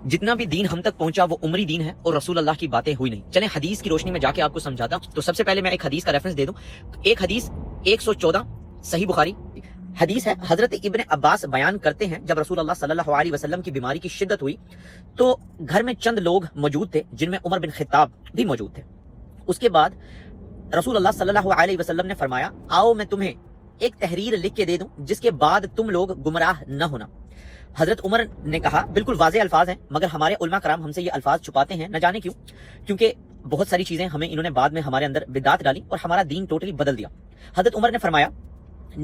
جتنا بھی دین ہم تک پہنچا وہ عمری دین ہے اور رسول اللہ کی باتیں ہوئی نہیں. چلیں حدیث کی روشنی میں جا کے آپ کو سمجھاتا ہوں. تو سب سے پہلے میں ایک حدیث کا ریفرنس دے دوں. ایک حدیث 114 صحیح بخاری حدیث ہے. حضرت ابن عباس بیان کرتے ہیں جب رسول اللہ صلی اللہ علیہ وسلم کی بیماری کی شدت ہوئی تو گھر میں چند لوگ موجود تھے جن میں عمر بن خطاب بھی موجود تھے. اس کے بعد رسول اللہ صلی اللہ علیہ وسلم نے فرمایا آؤ میں تمہیں ایک تحریر لکھ کے دے دوں جس کے بعد تم لوگ گمراہ نہ ہونا. حضرت عمر نے کہا بالکل واضح الفاظ ہیں مگر ہمارے علماء کرام ہم سے یہ الفاظ چھپاتے ہیں نہ جانے کیوں, کیونکہ بہت ساری چیزیں ہمیں انہوں نے بعد میں ہمارے اندر بدعت ڈالی اور ہمارا دین ٹوٹلی بدل دیا. حضرت عمر نے فرمایا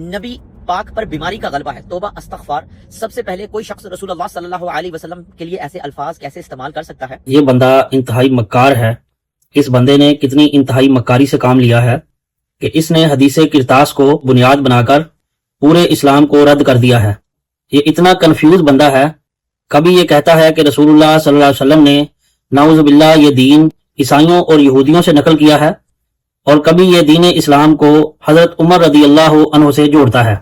نبی پاک پر بیماری کا غلبہ ہے, توبہ استغفار. سب سے پہلے کوئی شخص رسول اللہ صلی اللہ علیہ وسلم کے لیے ایسے الفاظ کیسے استعمال کر سکتا ہے؟ یہ بندہ انتہائی مکار ہے. اس بندے نے کتنی انتہائی مکاری سے کام لیا ہے کہ اس نے حدیث کرتاس کو بنیاد بنا کر پورے اسلام کو رد کر دیا ہے. یہ اتنا کنفیوز بندہ ہے. کبھی یہ کہتا ہے کہ رسول اللہ صلی اللہ علیہ وسلم نے نعوذ باللہ یہ دین عیسائیوں اور یہودیوں سے نقل کیا ہے, اور کبھی یہ دین اسلام کو حضرت عمر رضی اللہ عنہ سے جوڑتا ہے.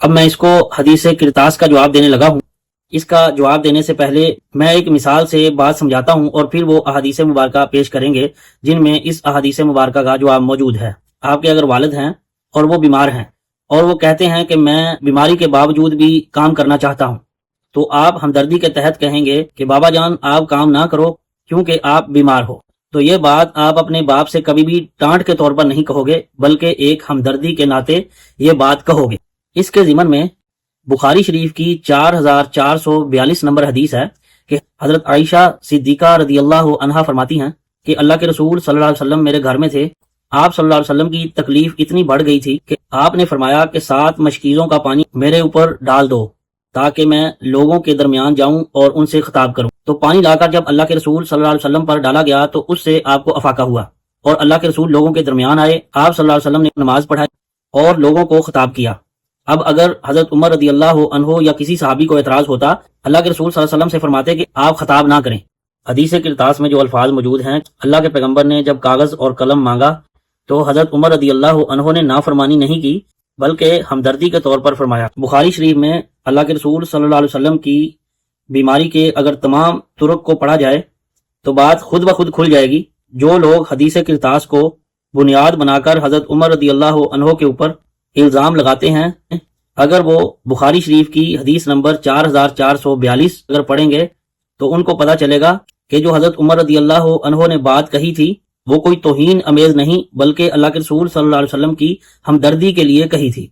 اب میں اس کو حدیث کرتاس کا جواب دینے لگا ہوں. اس کا جواب دینے سے پہلے میں ایک مثال سے بات سمجھاتا ہوں اور پھر وہ احادیث مبارکہ پیش کریں گے جن میں اس احادیث مبارکہ کا جواب موجود ہے. آپ کے اگر والد ہیں اور وہ بیمار ہیں اور وہ کہتے ہیں کہ میں بیماری کے باوجود بھی کام کرنا چاہتا ہوں, تو آپ ہمدردی کے تحت کہیں گے کہ بابا جان آپ کام نہ کرو کیونکہ آپ بیمار ہو. تو یہ بات آپ اپنے باپ سے کبھی بھی ڈانٹ کے طور پر نہیں کہو گے بلکہ ایک ہمدردی کے ناطے یہ بات کہو گے. اس کے ضمن میں بخاری شریف کی 4442 نمبر حدیث ہے کہ حضرت عائشہ صدیقہ رضی اللہ عنہا فرماتی ہیں کہ اللہ کے رسول صلی اللہ علیہ وسلم میرے گھر میں تھے. آپ صلی اللہ علیہ وسلم کی تکلیف اتنی بڑھ گئی تھی کہ آپ نے فرمایا کہ 7 مشکیزوں کا پانی میرے اوپر ڈال دو تاکہ میں لوگوں کے درمیان جاؤں اور ان سے خطاب کروں. تو پانی لا کر جب اللہ کے رسول صلی اللہ علیہ وسلم پر ڈالا گیا تو اس سے آپ کو افاقہ ہوا اور اللہ کے رسول لوگوں کے درمیان آئے. آپ صلی اللہ علیہ وسلم نے نماز پڑھائی اور لوگوں کو خطاب کیا. اب اگر حضرت عمر رضی اللہ عنہ یا کسی صحابی کو اعتراض ہوتا, اللہ کے رسول صلی اللہ علیہ وسلم سے فرماتے کہ آپ خطاب نہ کریں. حدیث کرتاس میں جو الفاظ موجود ہیں, اللہ کے پیغمبر نے جب کاغذ اور قلم مانگا تو حضرت عمر رضی اللہ عنہ نے نافرمانی نہیں کی بلکہ ہمدردی کے طور پر فرمایا. بخاری شریف میں اللہ کے رسول صلی اللہ علیہ وسلم کی بیماری کے اگر تمام طرق کو پڑھا جائے تو بات خود بخود کھل جائے گی. جو لوگ حدیث کرتاس کو بنیاد بنا کر حضرت عمر رضی اللہ عنہ کے اوپر الزام لگاتے ہیں, اگر وہ بخاری شریف کی حدیث نمبر 4442 اگر پڑھیں گے تو ان کو پتہ چلے گا کہ جو حضرت عمر رضی اللہ عنہ نے بات کہی تھی وہ کوئی توہین امیز نہیں بلکہ اللہ کے رسول صلی اللہ علیہ وسلم کی ہمدردی کے لیے کہی تھی.